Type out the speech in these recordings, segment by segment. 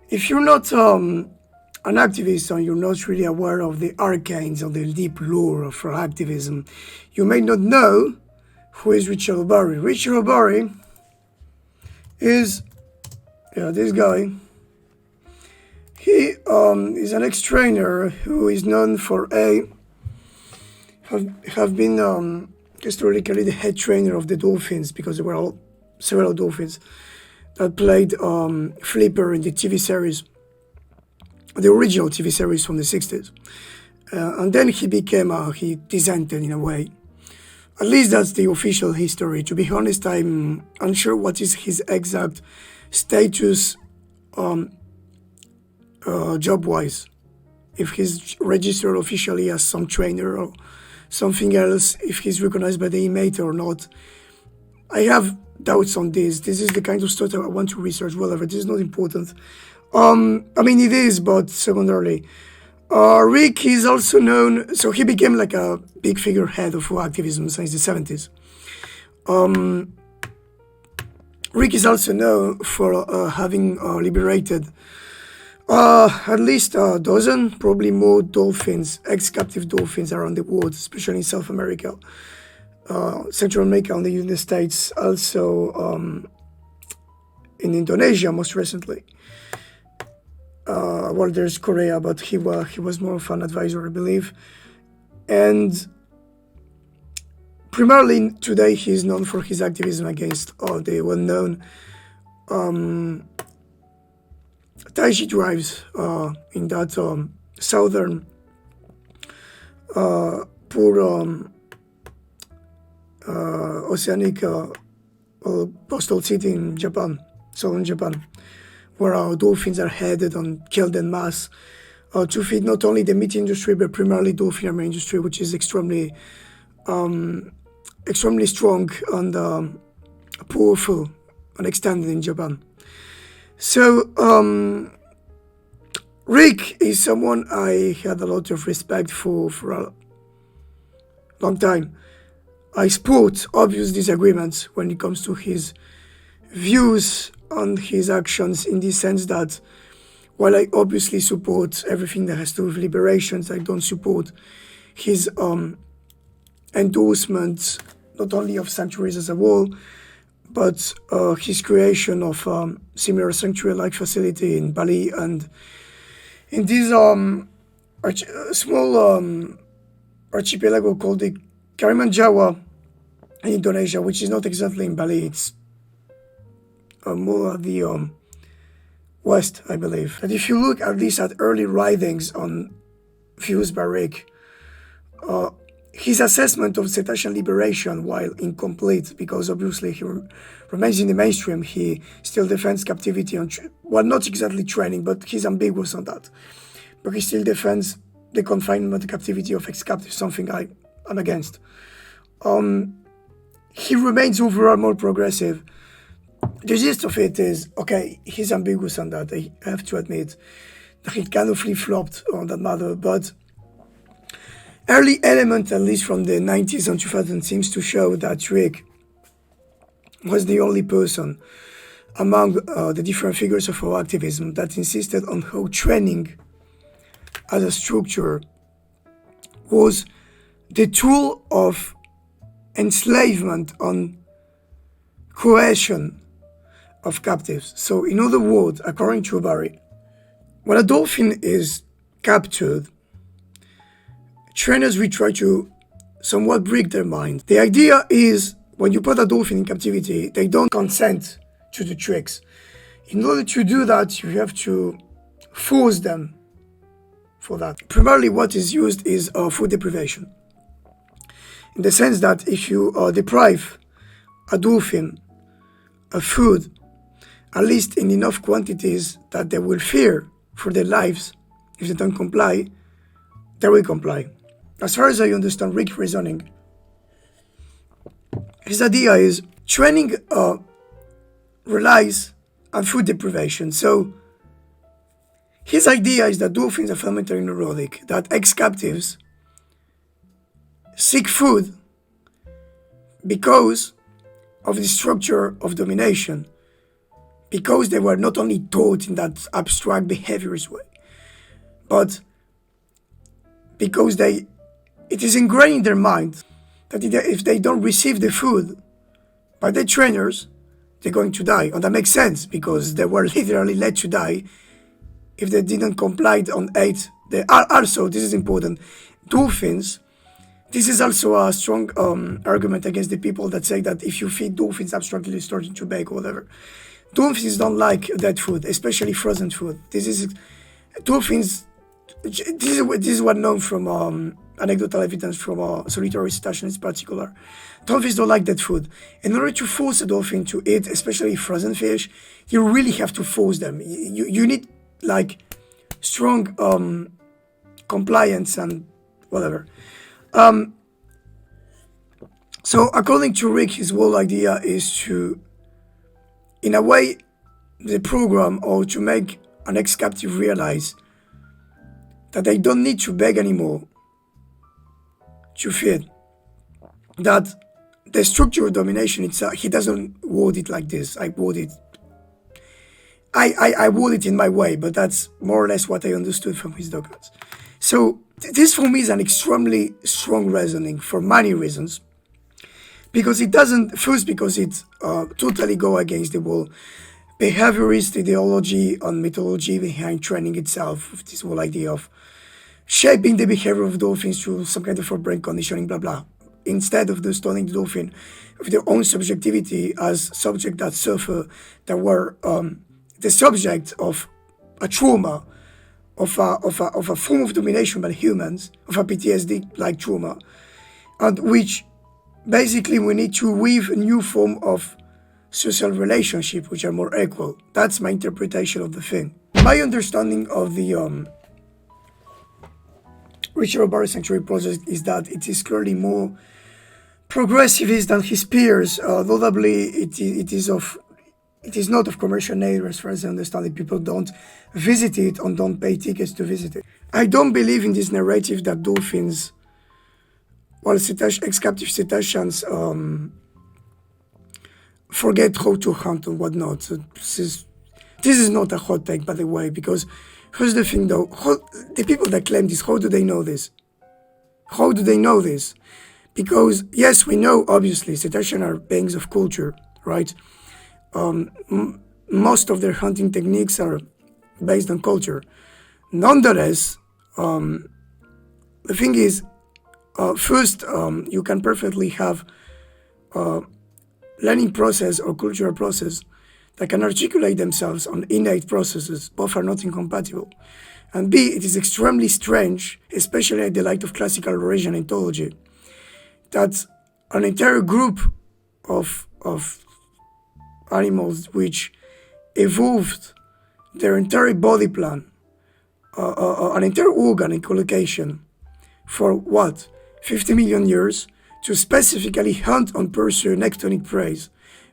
If you're not an activist or you're not really aware of the arcanes or the deep lore of activism, you may not know who is Richard O'Barry. Richard O'Barry is this guy. He is an ex-trainer who is known for have been historically the head trainer of the Dolphins, because there were several Dolphins that played Flipper in the TV series, the original TV series from the 60s. And then he dissented in a way. At least that's the official history. To be honest, I'm unsure what is his exact status job-wise. If he's registered officially as some trainer or something else, if he's recognized by the inmate or not. I have doubts on this. This is the kind of stuff that I want to research, whatever. This is not important. I mean, it is, but secondarily. Rick is also known, so he became like a big figurehead of activism since the 70s. Rick is also known for having liberated at least a dozen, probably more dolphins, ex-captive dolphins around the world, especially in South America, Central America, and the United States, also in Indonesia most recently. Well, there's Korea, but he was more of an advisor, I believe. And primarily today he is known for his activism against the well-known Taiji tribes in that southern poor oceanic coastal city in Japan, southern Japan, where dolphins are headed and killed en masse to feed not only the meat industry but primarily dolphin industry, which is extremely strong and powerful and extended in Japan. So Rick is someone I had a lot of respect for a long time. I support obvious disagreements when it comes to his views on his actions, in the sense that while I obviously support everything that has to do with liberations, I don't support his endorsement not only of sanctuaries as a whole, but his creation of similar sanctuary-like facility in Bali and in this small archipelago called the Karimanjawa in Indonesia, which is not exactly in Bali. It's more at the west, I believe. And if you look at least at early writings on views by Rick, his assessment of cetacean liberation, while incomplete, because obviously he remains in the mainstream, he still defends captivity on, well, not exactly training, but he's ambiguous on that. But he still defends the confinement and captivity of ex-captives, something I'm against. He remains overall more progressive. The gist of it is, okay, he's ambiguous on that. I have to admit that he kind of flip-flopped on that matter, but early element, at least from the 90s and 2000s, seems to show that Rick was the only person among the different figures of our activism that insisted on how training as a structure was the tool of enslavement and coercion of captives. So in other words, according to Barry, when a dolphin is captured, trainers will try to somewhat break their mind. The idea is, when you put a dolphin in captivity, they don't consent to the tricks. In order to do that, you have to force them for that. Primarily what is used is food deprivation. In the sense that if you deprive a dolphin of food, at least in enough quantities that they will fear for their lives, if they don't comply, they will comply. As far as I understand Rick's reasoning, his idea is training relies on food deprivation. So his idea is that dolphins are fundamentally neurotic, that ex-captives seek food because of the structure of domination, because they were not only taught in that abstract behaviorist way, but because it is ingrained in their mind that if they don't receive the food by their trainers, they're going to die. And that makes sense because they were literally led to die if they didn't comply on 8. Also, this is important, dolphins, this is also a strong argument against the people that say that if you feed dolphins abstractly starting to bake or whatever, dolphins don't like that food, especially frozen food. Dolphins, this is what known from anecdotal evidence from solitary cetaceans in particular. Dolphins don't like that food. In order to force a dolphin to eat, especially frozen fish, you really have to force them. You need like strong compliance and whatever. So according to Rick, his whole idea is to, in a way, the program or to make an ex-captive realize that they don't need to beg anymore to feed. That the structure of domination itself, he doesn't word it like this. I word it in my way, but that's more or less what I understood from his documents. So this for me is an extremely strong reasoning for many reasons. Because it doesn't, first because it totally go against the whole behaviorist ideology and methodology behind training itself, with this whole idea of shaping the behavior of dolphins through some kind of brain conditioning, blah, blah. Instead of studying the dolphin with their own subjectivity as subject that suffer, that were the subject of a trauma, of a form of domination by humans, of a PTSD-like trauma, and which basically we need to weave a new form of social relationship which are more equal. That's my interpretation of the thing. My understanding of the Richard Barrett Sanctuary Project is that it is clearly more progressivist than his peers. Notably, it is not of commercial nature as far as I understand it. People don't visit it and don't pay tickets to visit it. I don't believe in this narrative that dolphins, while ex-captive cetaceans forget how to hunt and whatnot. So this is not a hot take, by the way, because here's the thing though, the people that claim this, how do they know this? How do they know this? Because yes, we know obviously cetaceans are beings of culture, right? Most of their hunting techniques are based on culture. Nonetheless, the thing is, first, you can perfectly have a learning process or cultural process that can articulate themselves on innate processes. Both are not incompatible. And B, it is extremely strange, especially at the light of classical Eurasian ontology, that an entire group of animals which evolved their entire body plan, an entire organ and collocation for what? 50 million years to specifically hunt and pursue nectonic prey,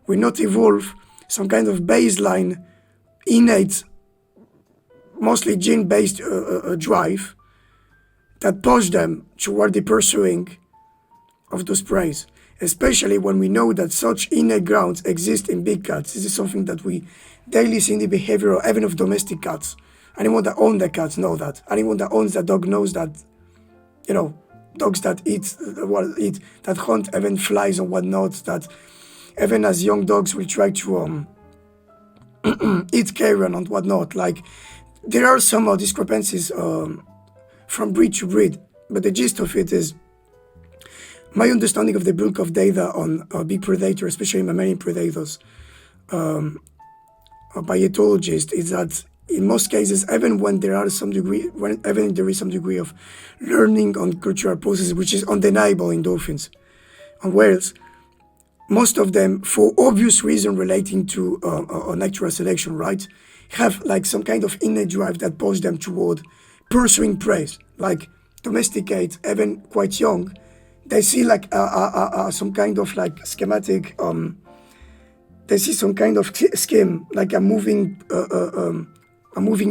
will not evolve some kind of baseline, innate, mostly gene-based drive that push them toward the pursuing of those prey, especially when we know that such innate grounds exist in big cats. This is something that we daily see in the behavior even of domestic cats. Anyone that owns the cats know that. Anyone that owns a dog knows that, you know, dogs that eat, that hunt even flies and whatnot, that even as young dogs will try to eat carrion and whatnot. Like, there are some discrepancies from breed to breed, but the gist of it is, my understanding of the bulk of data on big predators, especially mammalian predators, by etologists, is that in most cases, even when there is some degree of learning on cultural processes, which is undeniable in dolphins and whales, most of them, for obvious reason relating to natural selection, right, have like some kind of innate drive that pushes them toward pursuing prey, like domesticate, even quite young. They see like some kind of like schematic. They see some kind of scheme, like a moving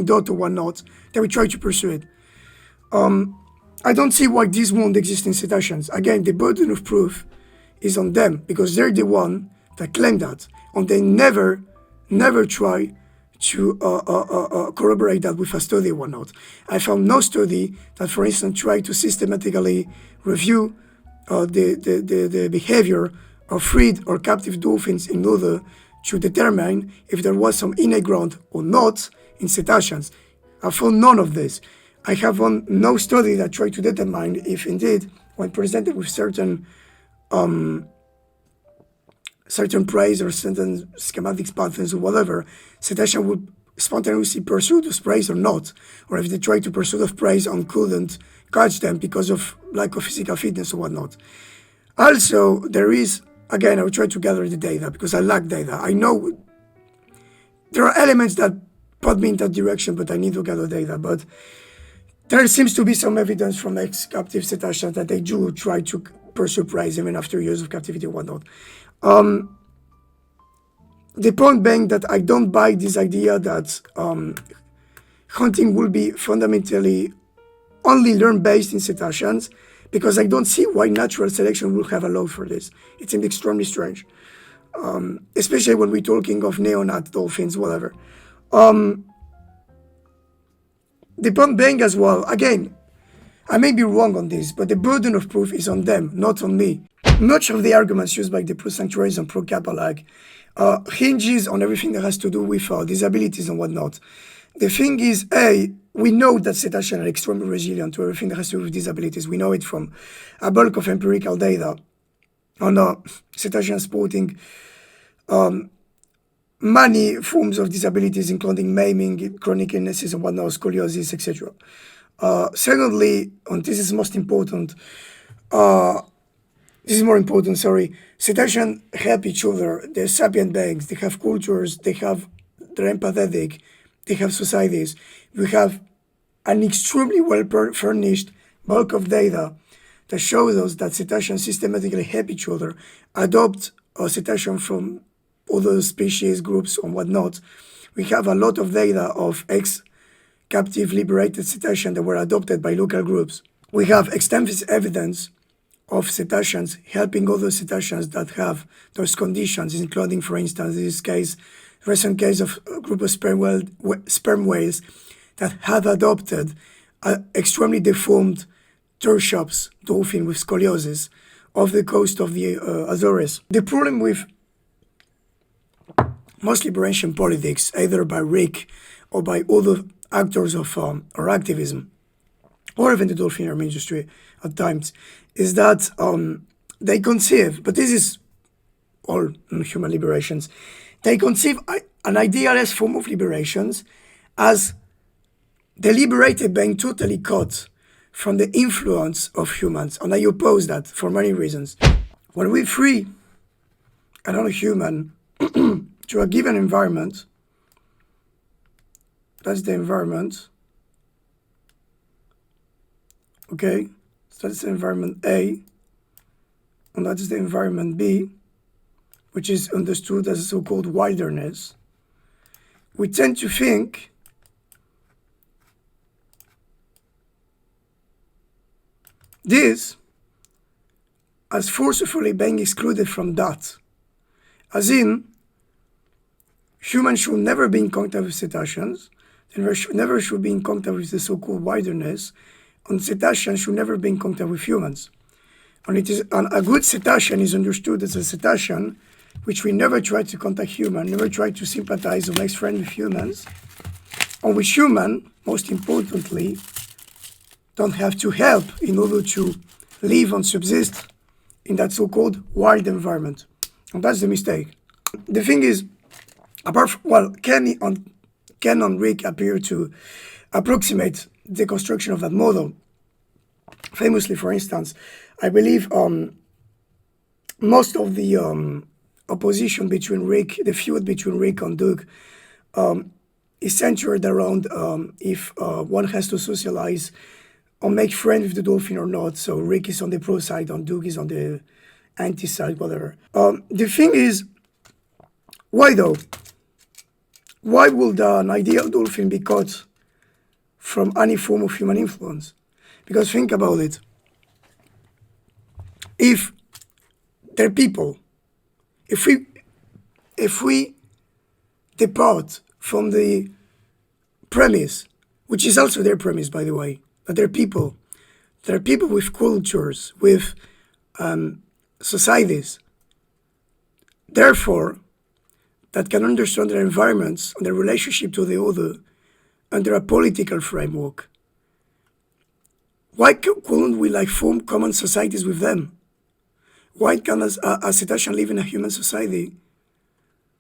dot or whatnot. They will try to pursue it. I don't see why this won't exist in cetaceans. Again, the burden of proof is on them because they're the one that claim that, and they never never try to corroborate that with a study or not. I found no study that, for instance, tried to systematically review the behavior of freed or captive dolphins in order to determine if there was some innate ground or not in cetaceans. I found none of this. I have found no study that tried to determine if indeed, when presented with certain praise or certain schematics patterns or whatever, cetacean would spontaneously pursue those praise or not, or if they try to pursue the praise and couldn't catch them because of lack of physical fitness or whatnot. Also, there is, again, I will try to gather the data because I lack data. I know there are elements that put me in that direction, but I need to gather data. But there seems to be some evidence from ex-captive cetaceans that they do try to pursue prey even after years of captivity and whatnot. The point being that I don't buy this idea that hunting will be fundamentally only learn-based in cetaceans, because I don't see why natural selection will have allowed for this. It seems extremely strange, especially when we're talking of neonat dolphins, whatever. The point being as well, again, I may be wrong on this, but the burden of proof is on them, not on me. Much of the arguments used by the pro-sanctuaries and pro-kappa hinges on everything that has to do with disabilities and whatnot. The thing is, we know that cetaceans are extremely resilient to everything that has to do with disabilities. We know it from a bulk of empirical data on cetaceans sporting many forms of disabilities, including maiming, chronic illnesses and whatnot, scoliosis, etc. Secondly, and this is most important, cetaceans help each other. They're sapient beings. They have cultures. They're empathetic. They have societies. We have an extremely well-furnished bulk of data that shows us that cetaceans systematically help each other, adopt cetaceans from other species, groups, and whatnot. We have a lot of data of ex-captive liberated cetaceans that were adopted by local groups. We have extensive evidence of cetaceans helping other cetaceans that have those conditions, including, for instance, this case, recent case of a group of sperm whales that had adopted an extremely deformed Tertius dolphin with scoliosis off the coast of the Azores. The problem with most liberation politics, either by Rick or by other actors of or activism, or even the dolphin industry at times, is that they conceive, but this is all human liberations, they conceive an idealist form of liberations as the liberated being totally cut from the influence of humans, and I oppose that for many reasons. When we free another human to a given environment, that's the environment, okay, so that's the environment A, and that's the environment B, which is understood as a so-called wilderness. We tend to think this as forcefully being excluded from that, as in humans should never be in contact with cetaceans, and never should be in contact with the so-called wilderness, and cetaceans should never be in contact with humans. And a good cetacean is understood as a cetacean which we never try to contact human, never try to sympathize or make friends with humans, and which human, most importantly, don't have to help in order to live and subsist in that so-called wild environment. And that's the mistake. The thing is, Ken and Rick appear to approximate the construction of that model. Famously, for instance, I believe most of the opposition between Rick, the feud between Rick and Doug, is centered around if one has to socialize or make friends with the dolphin or not. So Rick is on the pro side and Doug is on the anti side, whatever. The thing is, why though? Why would an ideal dolphin be cut from any form of human influence? Because think about it. If they're people, if we depart from the premise, which is also their premise, by the way, that they're people. They're people with cultures, with societies. Therefore, that can understand their environments and their relationship to the other under a political framework. Why couldn't we like form common societies with them? Why can a cetacean live in a human society?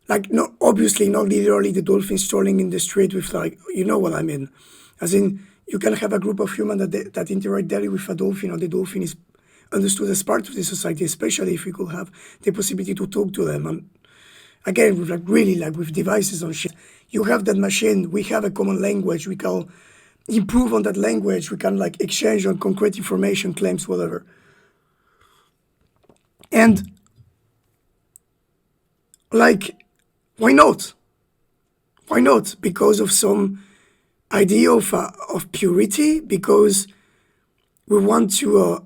Like, not obviously not literally the dolphin strolling in the street with like, you know what I mean? As in, you can have a group of humans that interact daily with a dolphin, or the dolphin is understood as part of the society, especially if we could have the possibility to talk to them. And again, with like really like with devices on shit. You have that machine, we have a common language, we can improve on that language, we can like exchange on concrete information, claims, whatever. And like, why not? Why not? Because of some idea of purity, because we want to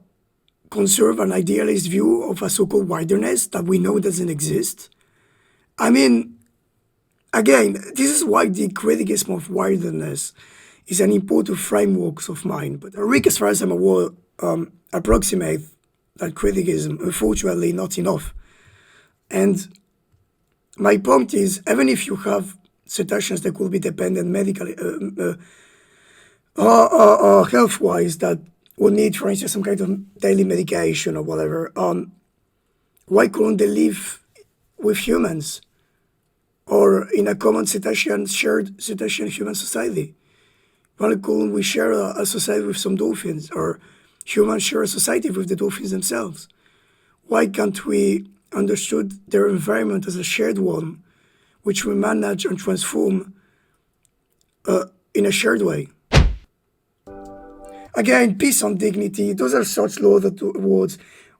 conserve an idealist view of a so-called wilderness that we know doesn't exist. I mean, again, this is why the criticism of wilderness is an important framework of mine. But Rick, as far as I'm aware, approximate that criticism, unfortunately not enough. And my point is, even if you have cetaceans that could be dependent medically, health-wise, that would need, for instance, some kind of daily medication or whatever, why couldn't they live with humans or in a common cetacean, shared cetacean-human society? Why couldn't we share a society with some dolphins, or humans share a society with the dolphins themselves? Why can't we understood their environment as a shared one, which we manage and transform in a shared way? Again, peace and dignity, those are such loaded words.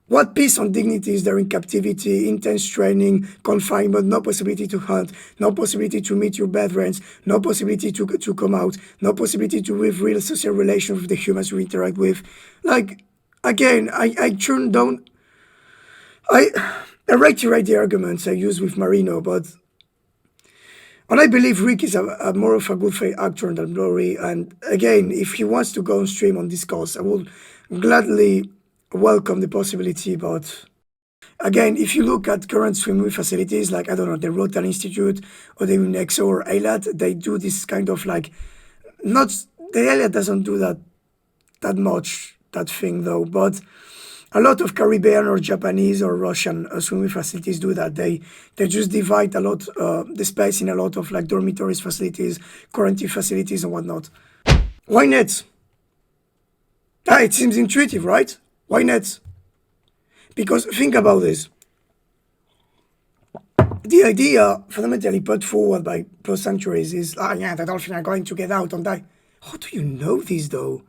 What peace and dignity is there in captivity, intense training, confinement, no possibility to hunt, no possibility to meet your brethren, no possibility to come out, no possibility to live real social relations with the humans you interact with? Like, again, I turn down, I reiterate the arguments I use with Marino, and I believe Rick is a more of a good faith actor than Glory. And again, if he wants to go on stream on this cause, I will gladly welcome the possibility. But again, if you look at current swimming facilities, like, I don't know, the Rotan Institute or the UNEXO or AILAT, they do this kind of like, not, the AILAT doesn't do that much, that thing though, but a lot of Caribbean or Japanese or Russian swimming facilities do that. They just divide a lot the space in a lot of like dormitories facilities, quarantine facilities and whatnot. Why nets? It seems intuitive, right? Why nets? Because think about this. The idea fundamentally put forward by pro-sanctuaries is, yeah, the dolphins are going to get out and die. How do you know this though?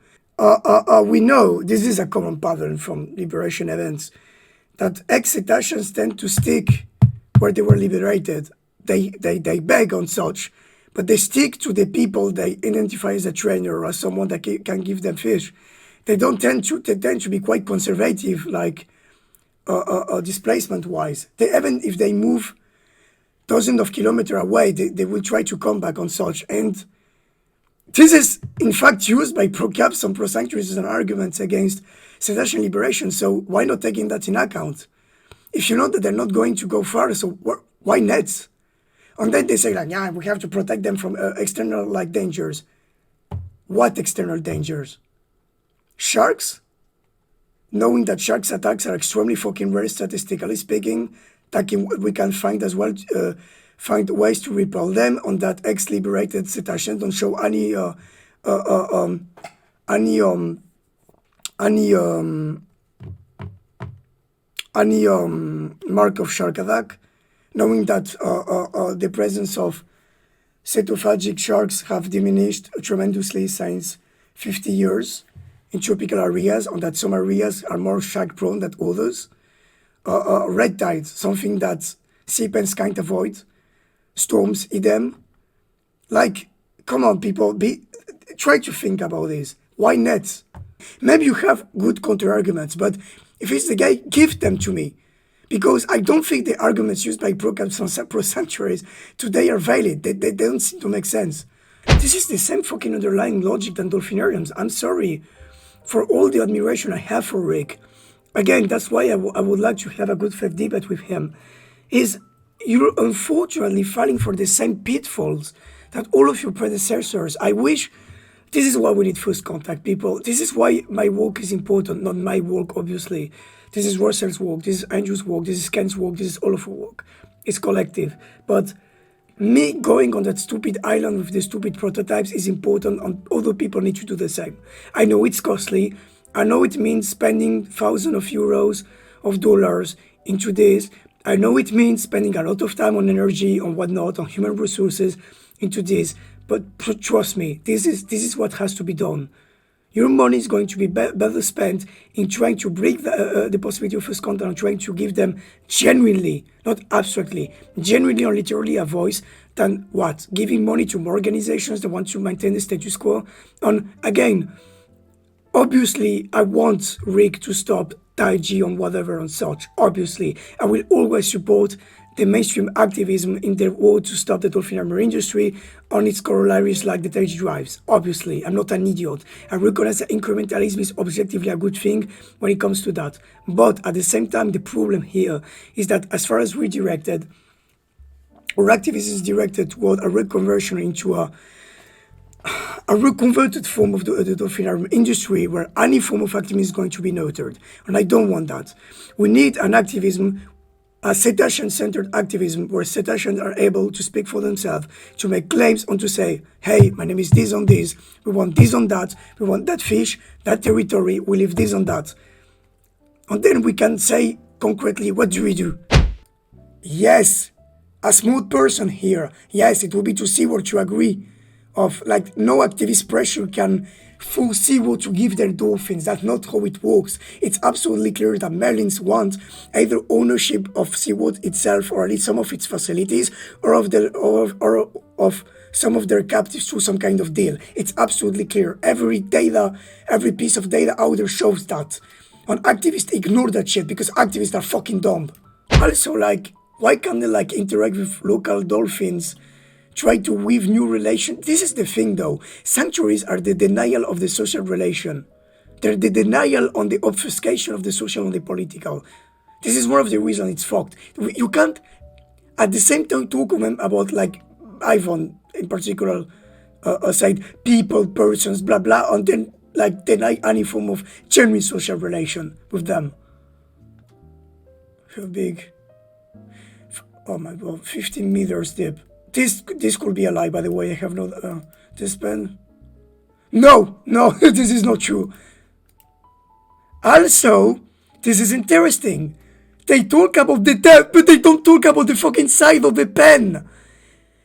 We know, this is a common pattern from liberation events, that ex-cetaceans tend to stick where they were liberated. They beg on such, but they stick to the people they identify as a trainer or as someone that can give them fish. They tend to be quite conservative, like displacement-wise. Even if they move dozens of kilometers away, they will try to come back on such. And this is, in fact, used by pro-caps and pro-sanctuaries as an argument against cetacean liberation. So why not taking that in account? If you know that they're not going to go far, so why nets? And then they say, like, yeah, we have to protect them from external like dangers. What external dangers? Sharks? Knowing that sharks' attacks are extremely fucking rare, statistically speaking, we can find as well, find ways to repel them, on that ex-liberated cetaceans don't show any mark of shark attack, knowing that the presence of cetophagic sharks have diminished tremendously since 50 years in tropical areas, and that some areas are more shark prone than others. Red tides, something that sea pens can't avoid. Storms, idem. Like, come on, people, try to think about this. Why nets? Maybe you have good counter arguments, but if it's the guy, give them to me. Because I don't think the arguments used by pro-sanctuaries today are valid. They don't seem to make sense. This is the same fucking underlying logic than dolphinariums. I'm sorry for all the admiration I have for Rick. Again, that's why I would like to have a good faith debate with him. Is you're unfortunately falling for the same pitfalls that all of your predecessors. I wish this is why we need first contact, people. This is why my work is important, not my work, obviously. This is Russell's work, this is Andrew's work, this is Ken's work, this is all of our work. It's collective. But me going on that stupid island with the stupid prototypes is important, and other people need to do the same. I know it's costly. I know it means spending thousands of euros, of dollars into this. I know it means spending a lot of time on energy, on whatnot, on human resources into this. But trust me, this is what has to be done. Your money is going to be better spent in trying to break the possibility of first contact and trying to give them genuinely, not abstractly, genuinely or literally a voice than what? Giving money to more organizations that want to maintain the status quo. And again, obviously, I want Rick to stop Taiji on whatever and such. Obviously, I will always support the mainstream activism in their war to stop the dolphin armor industry on its corollaries like the Taiji drives. Obviously, I'm not an idiot. I recognize that incrementalism is objectively a good thing when it comes to that. But at the same time, the problem here is that as far as redirected, or activism is directed toward a reconversion into a reconverted form of the dolphin armor industry where any form of activism is going to be nurtured. And I don't want that. We need an activism, a cetacean-centered activism where cetaceans are able to speak for themselves, to make claims and to say, hey, my name is this on this, we want this on that, we want that fish, that territory, we live this on that. And then we can say concretely, what do we do? Yes, a smooth person here. Yes, it will be to see what you agree of, like, no activist pressure can force SeaWorld to give their dolphins. That's not how it works. It's absolutely clear that Merlins want either ownership of SeaWorld itself, or at least some of its facilities, or of some of their captives through some kind of deal. It's absolutely clear. Every piece of data out there shows that. And activists ignore that shit because activists are fucking dumb. Also, like, why can't they, like, interact with local dolphins? Try to weave new relations. This is the thing, though. Sanctuaries are the denial of the social relation. They're the denial on the obfuscation of the social and the political. This is one of the reasons it's fucked. You can't, at the same time, talk about, like, Ivan in particular, aside people, persons, blah, blah, and then, like, deny any form of genuine social relation with them. How big? Oh my god, 15 meters deep. This could be a lie, by the way. I have no this pen. No, this is not true. Also, this is interesting. They talk about the depth, but they don't talk about the fucking size of the pen.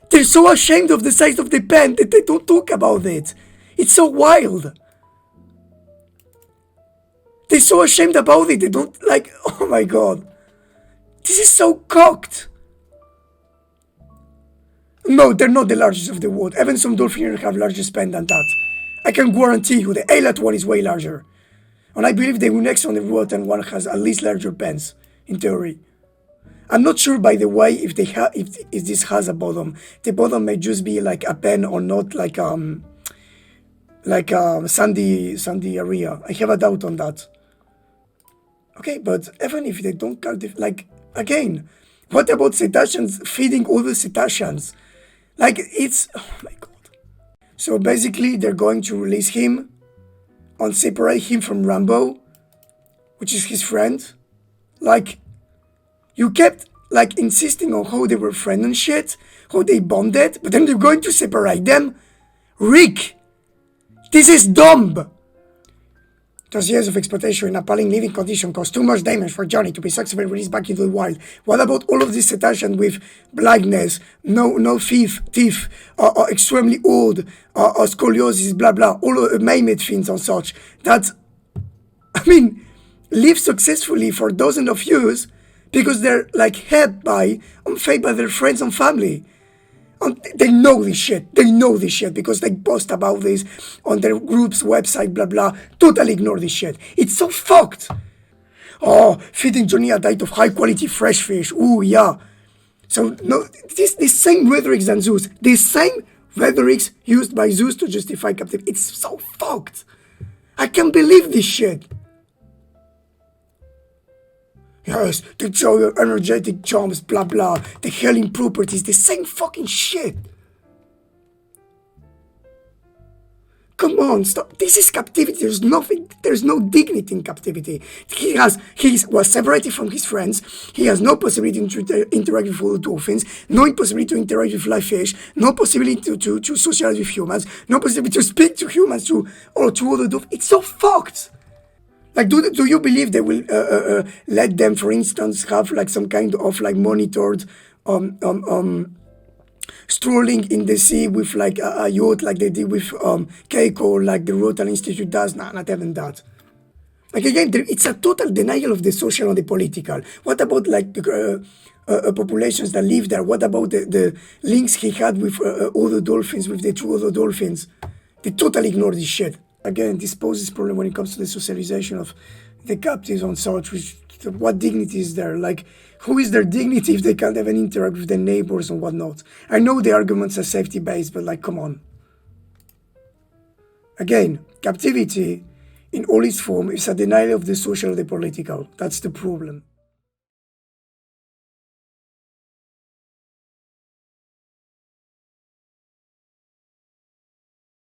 They're so ashamed of the size of the pen that they don't talk about it. It's so wild. They're so ashamed about it. They don't, like, oh my god. This is so cocked. No, they're not the largest of the world. Even some dolphins have larger span than that. I can guarantee you the Eilat one is way larger. And I believe the next on the Roatan one has at least larger pens, in theory. I'm not sure, by the way, if this has a bottom. The bottom may just be like a pen or not, like sandy area. I have a doubt on that. Okay, but even if they don't count, like, again, what about cetaceans feeding other cetaceans? Like, it's, oh my god. So basically, they're going to release him and separate him from Rambo, which is his friend. Like, you kept, like, insisting on how they were friends and shit, how they bonded, but then they're going to separate them? Rick! This is dumb! Those years of exploitation in appalling living condition caused too much damage for Johnny to be successfully released back into the wild. What about all of these cetaceans with blindness, no teeth, extremely old, scoliosis, blah blah, all maimed things and such, that, I mean, live successfully for dozens of years because they're, like, helped by and fed by their friends and family. And they know this shit. They know this shit because they post about this on their group's website, blah, blah. Totally ignore this shit. It's so fucked. Oh, feeding Johnny a diet of high quality fresh fish. Ooh, yeah. So, no, this same rhetoric than Zeus. The same rhetorics used by Zeus to justify captivity. It's so fucked. I can't believe this shit. Yes, the joy of energetic charms, blah blah, the healing properties, the same fucking shit. Come on, stop. This is captivity. There's nothing, there's no dignity in captivity. He was separated from his friends. He has no possibility to interact with other dolphins, no possibility to interact with live fish, no possibility to socialize with humans, no possibility to speak to humans or to other dolphins. It's so fucked. Like, do you believe they will let them, for instance, have like some kind of like monitored strolling in the sea with like a yacht like they did with Keiko, like the Royal Institute does? Nah, not even that. Like again, it's a total denial of the social and the political. What about like the populations that live there? What about the links he had with other dolphins, with the two other dolphins? They totally ignore this shit. Again, this poses problem when it comes to the socialization of the captives on such. What dignity is there? Like, who is their dignity if they can't even interact with their neighbors and whatnot? I know the arguments are safety-based, but like, come on. Again, captivity in all its form is a denial of the social and the political. That's the problem.